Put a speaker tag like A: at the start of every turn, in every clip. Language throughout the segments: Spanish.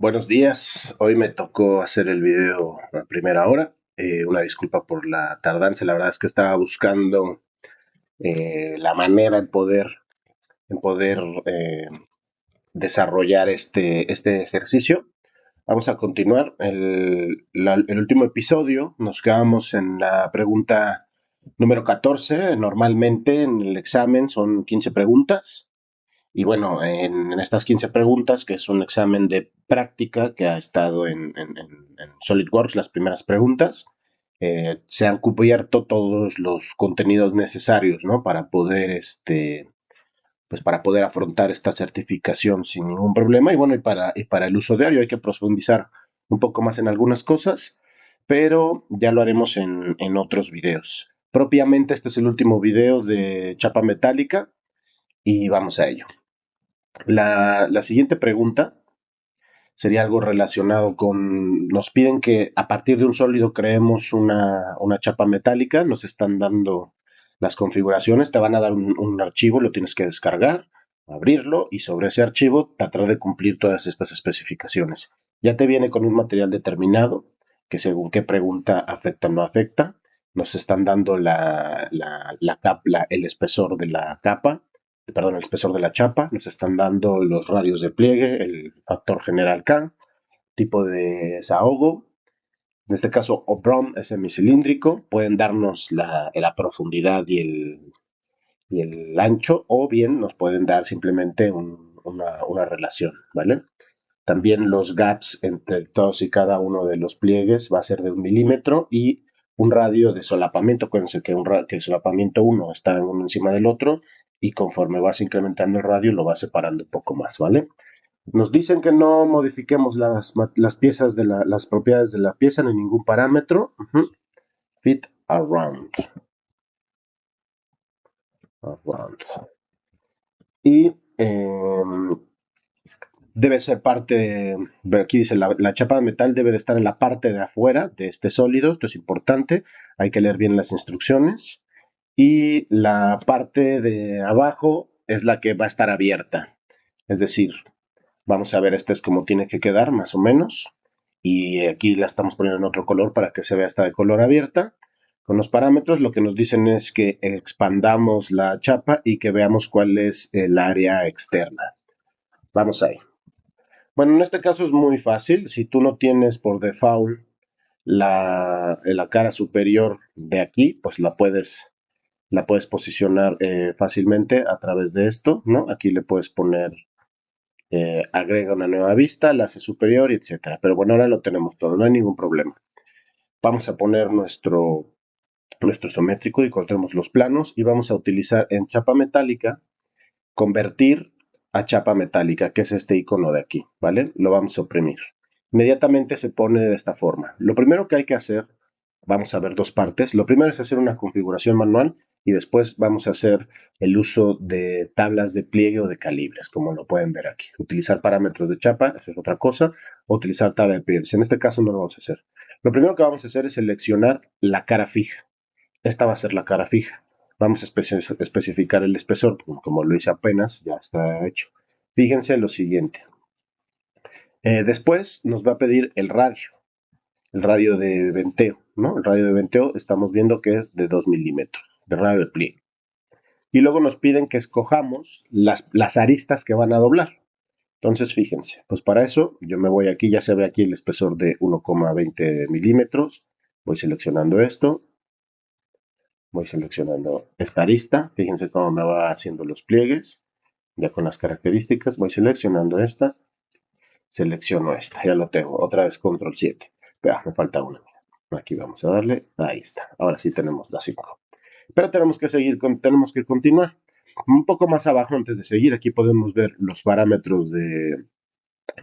A: Buenos días, hoy me tocó hacer el video a primera hora. Una disculpa por la tardanza, la verdad es que estaba buscando la manera en poder desarrollar este ejercicio. Vamos a continuar. El último episodio nos quedamos en la pregunta número 14. Normalmente en el examen son 15 preguntas. Y bueno, en estas 15 preguntas, que es un examen de práctica que ha estado en SolidWorks, las primeras preguntas, se han cubierto todos los contenidos necesarios, ¿no? Para poder afrontar esta certificación sin ningún problema. Y bueno, y para el uso diario hay que profundizar un poco más en algunas cosas, pero ya lo haremos en otros videos. Propiamente este es el último video de chapa metálica y vamos a ello. La siguiente pregunta sería algo relacionado con, nos piden que a partir de un sólido creemos una chapa metálica, nos están dando las configuraciones, te van a dar un archivo, lo tienes que descargar, abrirlo y sobre ese archivo tratar de cumplir todas estas especificaciones. Ya te viene con un material determinado que según qué pregunta afecta o no afecta, nos están dando el espesor de la capa, perdón, el espesor de la chapa, nos están dando los radios de pliegue, el factor general K, tipo de desahogo, en este caso O'Brien es semicilíndrico, pueden darnos la profundidad y el ancho, o bien nos pueden dar simplemente una relación, ¿vale? También los gaps entre todos y cada uno de los pliegues va a ser de 1 milímetro y un radio de solapamiento. Acuérdense que el solapamiento uno está uno encima del otro y conforme vas incrementando el radio lo vas separando un poco más, ¿vale? Nos dicen que no modifiquemos las piezas las propiedades de la pieza en ningún parámetro. Fit around. Around. Y debe ser parte, aquí dice, la chapa de metal debe de estar en la parte de afuera de este sólido, esto es importante, hay que leer bien las instrucciones. Y la parte de abajo es la que va a estar abierta, es decir, vamos a ver, esta es como tiene que quedar más o menos. Y aquí la estamos poniendo en otro color para que se vea esta de color abierta. Con los parámetros lo que nos dicen es que expandamos la chapa y que veamos cuál es el área externa. Vamos ahí. Bueno, en este caso es muy fácil. Si tú no tienes por default la cara superior de aquí, pues la puedes posicionar fácilmente a través de esto, ¿no? Aquí le puedes poner agrega una nueva vista, la hace superior, etcétera. Pero bueno, ahora lo tenemos todo, no hay ningún problema. Vamos a poner nuestro isométrico y cortemos los planos y vamos a utilizar en chapa metálica convertir a chapa metálica, que es este icono de aquí, ¿vale? Lo vamos a oprimir. Inmediatamente se pone de esta forma. Lo primero que hay que hacer, vamos a ver dos partes. Lo primero es hacer una configuración manual y después vamos a hacer el uso de tablas de pliegue o de calibres, como lo pueden ver aquí. Utilizar parámetros de chapa, eso es otra cosa, o utilizar tabla de pliegues. En este caso no lo vamos a hacer. Lo primero que vamos a hacer es seleccionar la cara fija. Esta va a ser la cara fija. Vamos a especificar el espesor, como lo hice apenas, ya está hecho. Fíjense lo siguiente. Después nos va a pedir el radio de venteo, ¿no? El radio de venteo estamos viendo que es de 2 milímetros, de radio de pliegue. Y luego nos piden que escojamos las aristas que van a doblar. Entonces, fíjense, pues para eso yo me voy aquí, ya se ve aquí el espesor de 1,20 milímetros. Voy seleccionando esto, voy seleccionando esta arista, fíjense cómo me va haciendo los pliegues, ya con las características, voy seleccionando esta, selecciono esta, ya lo tengo, otra vez control 7, me falta una, aquí vamos a darle, ahí está, ahora sí tenemos las 5, pero tenemos que continuar, un poco más abajo antes de seguir, aquí podemos ver los parámetros de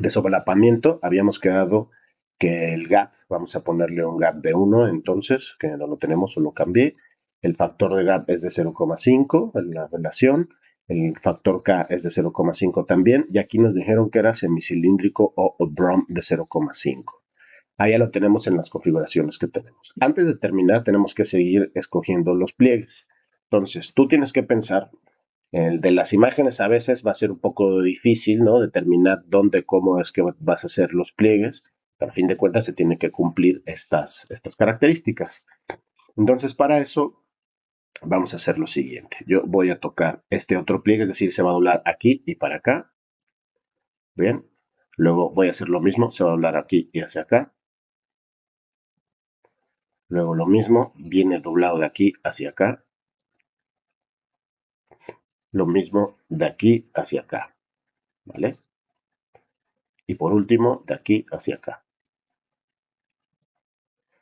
A: solapamiento, habíamos quedado que el gap, vamos a ponerle un gap de 1, entonces, que no lo tenemos, solo cambié. El factor de gap es de 0,5 en la relación. El factor K es de 0,5 también. Y aquí nos dijeron que era semicilíndrico o O'Brien de 0,5. Ahí ya lo tenemos en las configuraciones que tenemos. Antes de terminar, tenemos que seguir escogiendo los pliegues. Entonces, tú tienes que pensar El de las imágenes a veces va a ser un poco difícil, ¿no? Determinar dónde, cómo es que vas a hacer los pliegues, pero a fin de cuentas se tiene que cumplir estas características. Entonces, para eso vamos a hacer lo siguiente. Yo voy a tocar este otro pliegue, es decir, se va a doblar aquí y para acá. Bien. Luego voy a hacer lo mismo, se va a doblar aquí y hacia acá. Luego lo mismo, viene doblado de aquí hacia acá. Lo mismo de aquí hacia acá. ¿Vale? Y por último, de aquí hacia acá.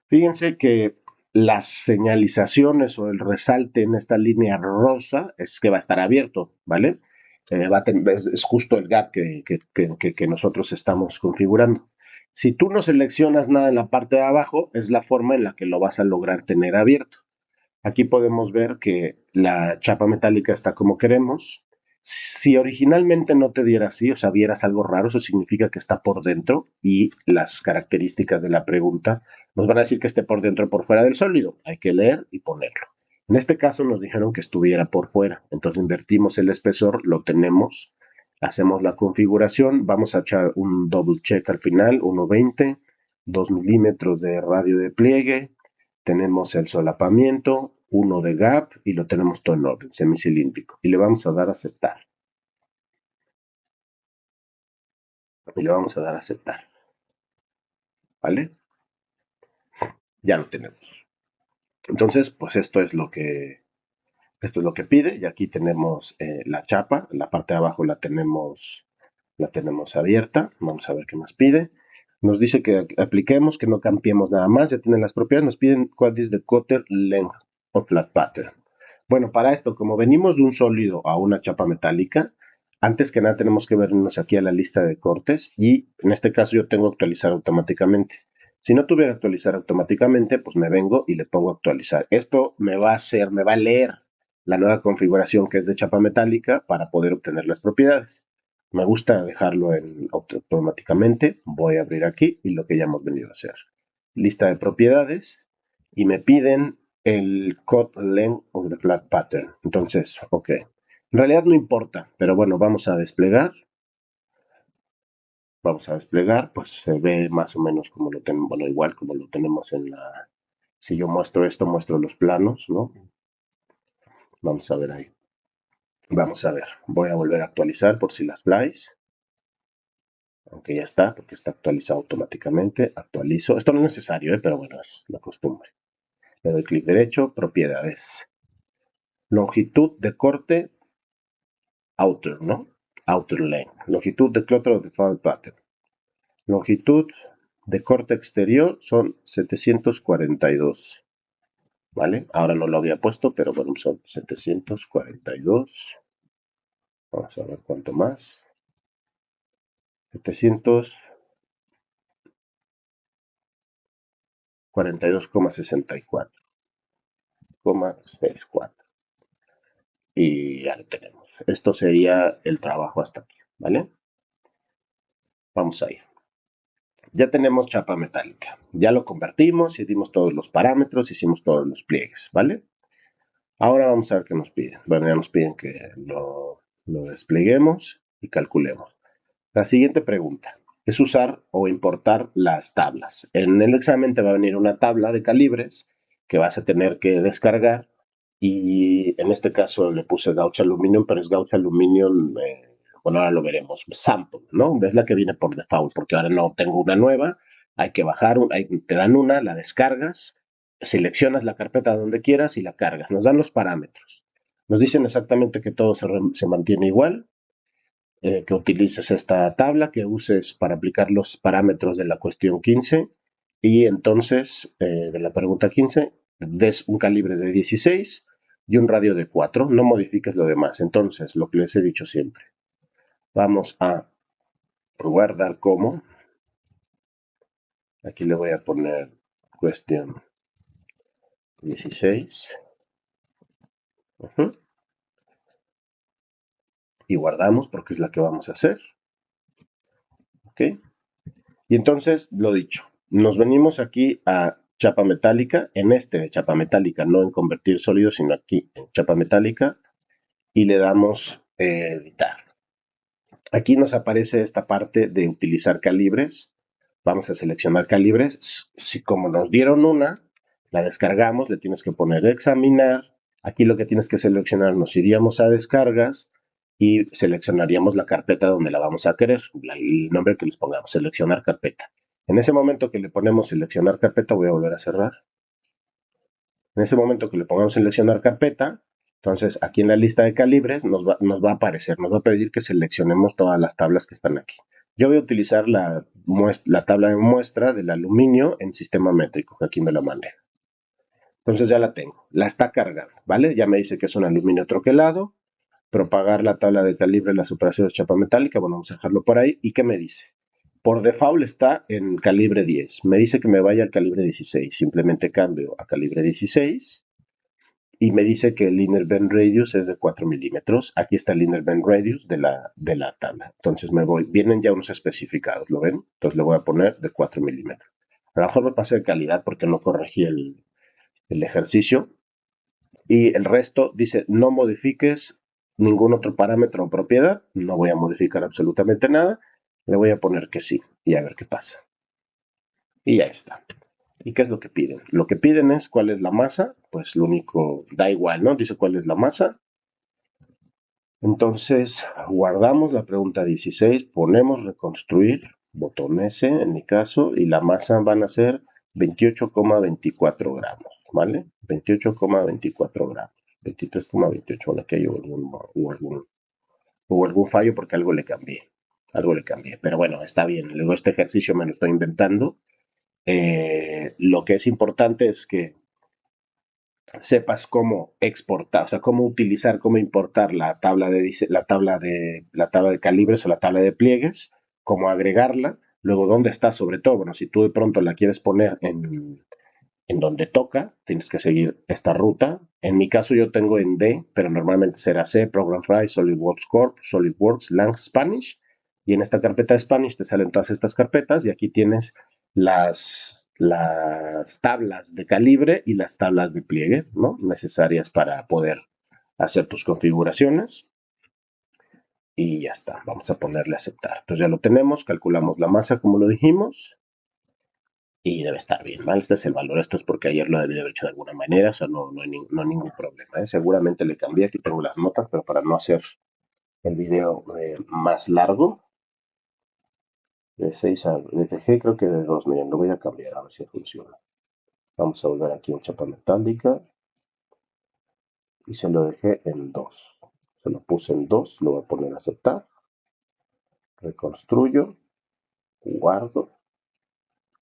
A: Fíjense que las señalizaciones o el resalte en esta línea rosa es que va a estar abierto, ¿vale? Es justo el gap que nosotros estamos configurando. Si tú no seleccionas nada en la parte de abajo, es la forma en la que lo vas a lograr tener abierto. Aquí podemos ver que la chapa metálica está como queremos. Si originalmente no te diera así, o sea, vieras algo raro, eso significa que está por dentro y las características de la pregunta nos van a decir que esté por dentro o por fuera del sólido. Hay que leer y ponerlo. En este caso nos dijeron que estuviera por fuera. Entonces invertimos el espesor, lo tenemos, hacemos la configuración, vamos a echar un double check al final, 1.20, 2 milímetros de radio de pliegue, tenemos el solapamiento, uno de gap y lo tenemos todo en orden, semicilíndrico. Y le vamos a dar a aceptar. Y le vamos a dar a aceptar. ¿Vale? Ya lo tenemos. Entonces, pues esto es lo que pide. Y aquí tenemos la chapa. La parte de abajo la tenemos abierta. Vamos a ver qué más pide. Nos dice que apliquemos, que no cambiemos nada más. Ya tienen las propiedades. Nos piden cuál es de cutter, length o flat pattern. Bueno, para esto, como venimos de un sólido a una chapa metálica, antes que nada tenemos que vernos aquí a la lista de cortes y en este caso yo tengo actualizar automáticamente. Si no tuviera actualizar automáticamente, pues me vengo y le pongo actualizar. Esto me va a leer la nueva configuración que es de chapa metálica para poder obtener las propiedades. Me gusta dejarlo en automáticamente. Voy a abrir aquí y lo que ya hemos venido a hacer. Lista de propiedades y me piden el cut length of the flat pattern. Entonces, ok. En realidad no importa, pero bueno, vamos a desplegar. Vamos a desplegar, pues se ve más o menos como lo tenemos, bueno, igual como lo tenemos en la... Si yo muestro esto, muestro los planos, ¿no? Vamos a ver ahí. Vamos a ver. Voy a volver a actualizar por si las flies. Aunque ya está, porque está actualizado automáticamente. Actualizo. Esto no es necesario, pero bueno, es la costumbre. Le doy clic derecho, propiedades. Longitud de corte, outer, ¿no? Outer length. Longitud de clotro de foul pattern. Longitud de corte exterior son 742. ¿Vale? Ahora no lo había puesto, pero bueno, son 742. Vamos a ver cuánto más. 742,64. Y ya lo tenemos. Esto sería el trabajo hasta aquí, ¿vale? Vamos a ir. Ya tenemos chapa metálica. Ya lo convertimos, dimos todos los parámetros, hicimos todos los pliegues, ¿vale? Ahora vamos a ver qué nos piden. Bueno, ya nos piden que lo despleguemos y calculemos. La siguiente pregunta es usar o importar las tablas. En el examen te va a venir una tabla de calibres que vas a tener que descargar y en este caso le puse Gauch Aluminium, pero es Gauch Aluminium, bueno, ahora lo veremos, sample, ¿no? Es la que viene por default, porque ahora no tengo una nueva, hay que bajar, te dan una, la descargas, seleccionas la carpeta donde quieras y la cargas. Nos dan los parámetros. Nos dicen exactamente que todo se mantiene igual, que utilices esta tabla, que uses para aplicar los parámetros de la cuestión 15 y entonces de la pregunta 15 des un calibre de 16 y un radio de 4, no modifiques lo demás. Entonces, lo que les he dicho siempre, vamos a guardar como, aquí le voy a poner cuestión 16, y guardamos porque es la que vamos a hacer, ¿ok? Y entonces, lo dicho, nos venimos aquí a chapa metálica, en este de chapa metálica, no en convertir sólido, sino aquí en chapa metálica, y le damos editar. Aquí nos aparece esta parte de utilizar calibres. Vamos a seleccionar calibres. Si como nos dieron una, la descargamos, le tienes que poner examinar. Aquí lo que tienes que seleccionar, nos iríamos a descargas y seleccionaríamos la carpeta donde la vamos a querer, el nombre que les pongamos, seleccionar carpeta. En ese momento que le ponemos seleccionar carpeta, voy a volver a cerrar. En ese momento que le pongamos seleccionar carpeta, entonces aquí en la lista de calibres nos va a aparecer, nos va a pedir que seleccionemos todas las tablas que están aquí. Yo voy a utilizar la tabla de muestra del aluminio en sistema métrico, que aquí me la mandé. Entonces ya la tengo, la está cargando, ¿vale? Ya me dice que es un aluminio troquelado, propagar la tabla de calibre de las operaciones de chapa metálica, bueno, vamos a dejarlo por ahí. ¿Y qué me dice? Por default está en calibre 10. Me dice que me vaya al calibre 16. Simplemente cambio a calibre 16 y me dice que el inner bend radius es de 4 milímetros. Aquí está el inner bend radius de la tabla. Entonces me voy, vienen ya unos especificados, ¿lo ven? Entonces le voy a poner de 4 milímetros. A lo mejor me pasé de calidad porque no corregí el ejercicio. Y el resto dice no modifiques ningún otro parámetro o propiedad. No voy a modificar absolutamente nada. Le voy a poner que sí y a ver qué pasa. Y ya está. ¿Y qué es lo que piden? Lo que piden es cuál es la masa. Pues lo único, da igual, ¿no? Dice cuál es la masa. Entonces, guardamos la pregunta 16, ponemos reconstruir, botón S en mi caso, y la masa van a ser 28,24 gramos, ¿vale? 28,24 gramos. 23,28, bueno, aquí hubo algún fallo porque algo le cambié. Algo le cambié, pero bueno, está bien. Luego este ejercicio me lo estoy inventando. Lo que es importante es que sepas cómo exportar, o sea, cómo utilizar, cómo importar la tabla de calibres o la tabla de pliegues, cómo agregarla, luego dónde está sobre todo, bueno, si tú de pronto la quieres poner en donde toca, tienes que seguir esta ruta. En mi caso yo tengo en D, pero normalmente será C, Program Fry, SolidWorks Corp, SolidWorks, Lang Spanish, y en esta carpeta de Spanish te salen todas estas carpetas y aquí tienes las tablas de calibre y las tablas de pliegue, ¿no? Necesarias para poder hacer tus configuraciones. Y ya está, vamos a ponerle aceptar. Entonces ya lo tenemos, calculamos la masa como lo dijimos y debe estar bien, ¿vale? Este es el valor, esto es porque ayer lo debí haber hecho de alguna manera, o sea, no hay ningún problema, ¿eh? Seguramente le cambié, aquí tengo las notas, pero para no hacer el video más largo, de 6 a, le dejé creo que de 2, miren, lo voy a cambiar a ver si funciona. Vamos a volver aquí en chapa metálica y se lo dejé en 2. Se lo puse en 2, lo voy a poner a aceptar, reconstruyo, guardo,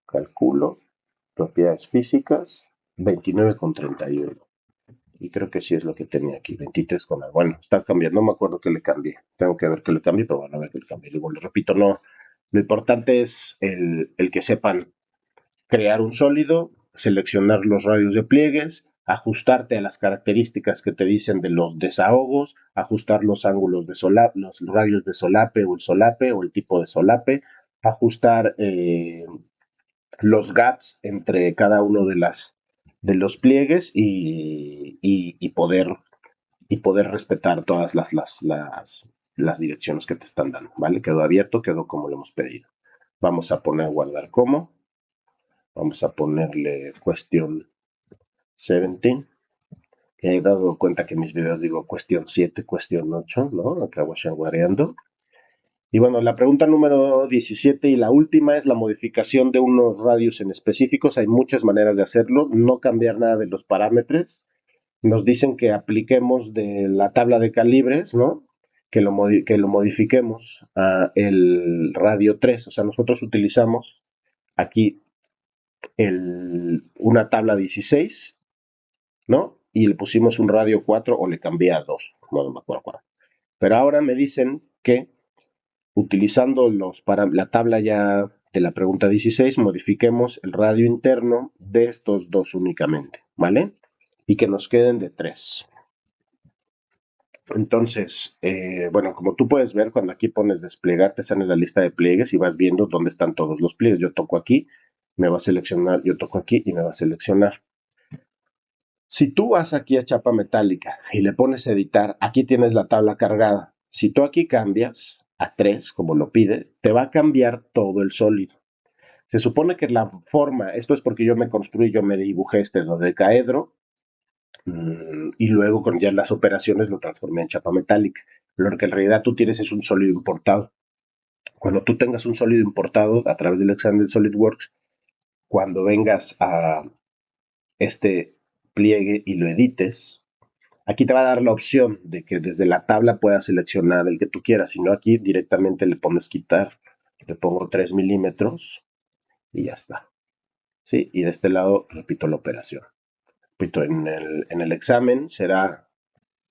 A: calculo, propiedades físicas, 29,31. Y creo que sí es lo que tenía aquí, 23 con algo. Bueno, está cambiando, no me acuerdo qué le cambié. Tengo que ver qué le cambié, pero bueno, a ver qué le cambié. Digo, lo repito, no. Lo importante es el que sepan crear un sólido, seleccionar los radios de pliegues, ajustarte a las características que te dicen de los desahogos, ajustar los ángulos de solape, los radios de solape o el tipo de solape, ajustar los gaps entre cada uno de los pliegues y poder respetar todas las direcciones que te están dando, ¿vale? Quedó abierto, quedó como lo hemos pedido. Vamos a poner guardar como. Vamos a ponerle cuestión 17. Que he dado cuenta que en mis videos digo cuestión 7, cuestión 8, ¿no? Acabo shawareando. Y bueno, la pregunta número 17 y la última es la modificación de unos radios en específicos. Hay muchas maneras de hacerlo, no cambiar nada de los parámetros. Nos dicen que apliquemos de la tabla de calibres, ¿no? Que lo modifiquemos a el radio 3. O sea, nosotros utilizamos aquí una tabla 16, ¿no? Y le pusimos un radio 4 o le cambié a 2, no me acuerdo cuál. Pero ahora me dicen que utilizando la tabla ya de la pregunta 16, modifiquemos el radio interno de estos dos únicamente, ¿vale? Y que nos queden de 3. Entonces, bueno, como tú puedes ver, cuando aquí pones desplegar, te sale la lista de pliegues y vas viendo dónde están todos los pliegues. Yo toco aquí, me va a seleccionar, yo toco aquí y me va a seleccionar. Si tú vas aquí a chapa metálica y le pones editar, aquí tienes la tabla cargada. Si tú aquí cambias a 3, como lo pide, te va a cambiar todo el sólido. Se supone que la forma, esto es porque yo me construí, yo me dibujé este dodecaedro y luego con ya las operaciones lo transformé en chapa metálica. Lo que en realidad tú tienes es un sólido importado. Cuando tú tengas un sólido importado a través del examen del SolidWorks, cuando vengas a este pliegue y lo edites, aquí te va a dar la opción de que desde la tabla puedas seleccionar el que tú quieras. Si no, aquí directamente le pones quitar. Le pongo 3 milímetros y ya está. ¿Sí? Y de este lado repito la operación. Repito, en el examen será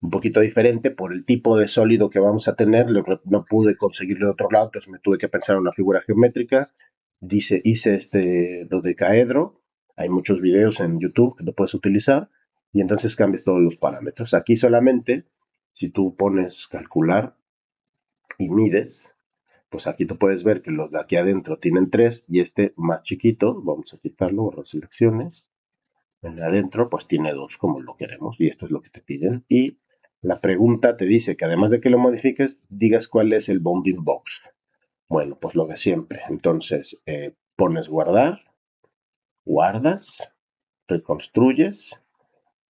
A: un poquito diferente por el tipo de sólido que vamos a tener. No pude conseguirlo de otro lado, entonces me tuve que pensar en una figura geométrica. Hice este dodecaedro. Hay muchos videos en YouTube que lo puedes utilizar y entonces cambias todos los parámetros. Aquí solamente, si tú pones calcular y mides, pues aquí tú puedes ver que los de aquí adentro tienen 3 y este más chiquito, vamos a quitarlo, borrar selecciones, en adentro pues tiene 2 como lo queremos y esto es lo que te piden. Y la pregunta te dice que además de que lo modifiques, digas cuál es el bounding box. Bueno, pues lo de siempre. Entonces pones guardar, guardas, reconstruyes.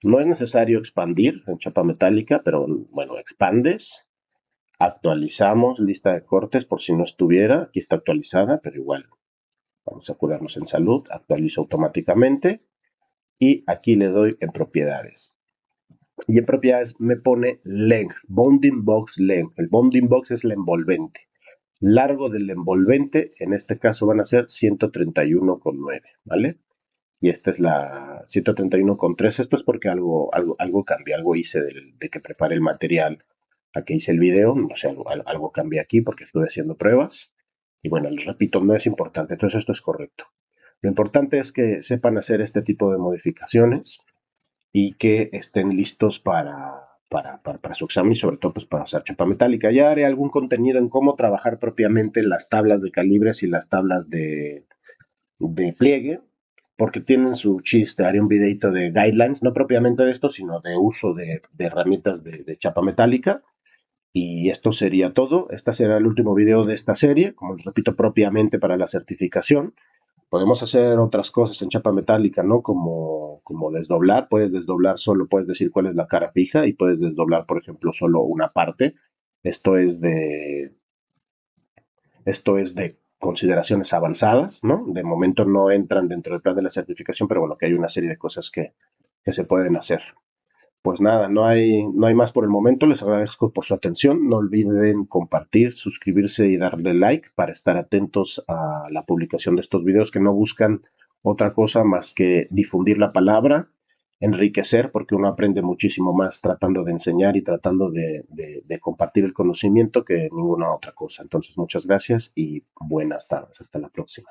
A: No es necesario expandir en chapa metálica, pero bueno, expandes, actualizamos lista de cortes por si no estuviera. Aquí está actualizada, pero igual vamos a curarnos en salud. Actualizo automáticamente y aquí le doy en propiedades. Y en propiedades me pone length, bounding box length. El bounding box es la envolvente. Largo del envolvente, en este caso van a ser 131,9, ¿vale? Y esta es la 131,3. Esto es porque algo cambié, algo hice de que preparé el material a que hice el video. No sé, algo cambié aquí porque estuve haciendo pruebas. Y bueno, les repito, no es importante. Entonces esto es correcto. Lo importante es que sepan hacer este tipo de modificaciones y que estén listos para su examen y sobre todo pues para usar chapa metálica. Ya haré algún contenido en cómo trabajar propiamente las tablas de calibres y las tablas de pliegue, porque tienen su chiste. Haré un videito de guidelines, no propiamente de esto, sino de uso de herramientas de chapa metálica. Y esto sería todo. Este será el último video de esta serie, como les repito, propiamente para la certificación. Podemos hacer otras cosas en chapa metálica, ¿no? Como desdoblar. Puedes desdoblar solo, puedes decir cuál es la cara fija y puedes desdoblar, por ejemplo, solo una parte. Esto es de, esto es de consideraciones avanzadas, ¿no? De momento no entran dentro del plan de la certificación, pero bueno, que hay una serie de cosas que se pueden hacer. Pues nada, no hay más por el momento. Les agradezco por su atención. No olviden compartir, suscribirse y darle like para estar atentos a la publicación de estos videos que no buscan otra cosa más que difundir la palabra, enriquecer, porque uno aprende muchísimo más tratando de enseñar y tratando de compartir el conocimiento que ninguna otra cosa. Entonces, muchas gracias y buenas tardes. Hasta la próxima.